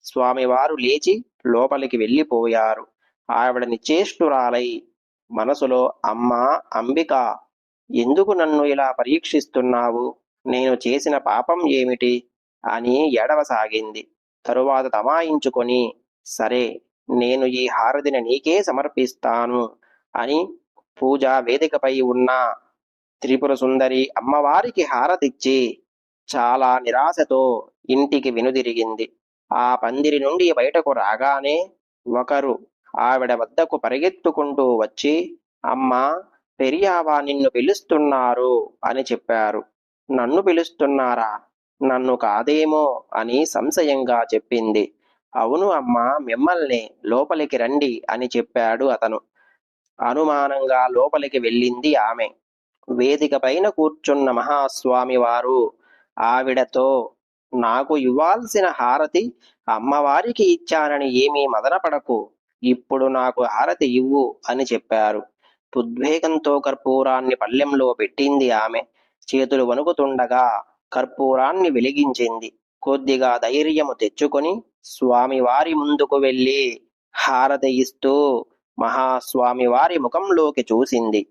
స్వామివారు లేచి లోపలికి వెళ్ళిపోయారు. ఆవిడ నిశ్చేష్టురాలై మనసులో, అమ్మా అంబిక, ఎందుకు నన్ను ఇలా పరీక్షిస్తున్నావు? నేను చేసిన పాపం ఏమిటి అని ఏడవసాగింది. తరువాత తమాయించుకొని, సరే, నేను ఈ హారతిని నీకే సమర్పిస్తాను అని పూజా వేదికపై ఉన్న త్రిపుర సుందరి అమ్మవారికి హారతిచ్చి చాలా నిరాశతో ఇంటికి వెనుదిరిగింది. ఆ పందిరి నుండి బయటకు రాగానే ఒకరు ఆవిడ వద్దకు పరిగెత్తుకుంటూ వచ్చి, అమ్మా, పెరియావా నిన్ను పిలుస్తున్నారు అని చెప్పారు. నన్ను పిలుస్తున్నారా? నన్ను కాదేమో అని సంశయంగా చెప్పింది. అవును అమ్మా, మిమ్మల్నే, లోపలికి రండి అని చెప్పాడు అతను. అనుమానంగా లోపలికి వెళ్ళింది ఆమె. వేదిక పైన కూర్చున్న మహాస్వామి వారు ఆవిడతో, నాకు ఇవ్వాల్సిన హారతి అమ్మవారికి ఇచ్చానని ఏమీ మదనపడకు, ఇప్పుడు నాకు హారతి ఇవ్వు అని చెప్పారు. ఉద్వేగంతో కర్పూరాన్ని పళ్ళెంలో పెట్టింది ఆమె. చేతులు వణుకుతుండగా కర్పూరాన్ని వెలిగించింది. కొద్దిగా ధైర్యము తెచ్చుకొని స్వామివారి ముందుకు వెళ్ళి హారతి ఇస్తూ మహాస్వామివారి ముఖంలోకి చూసింది.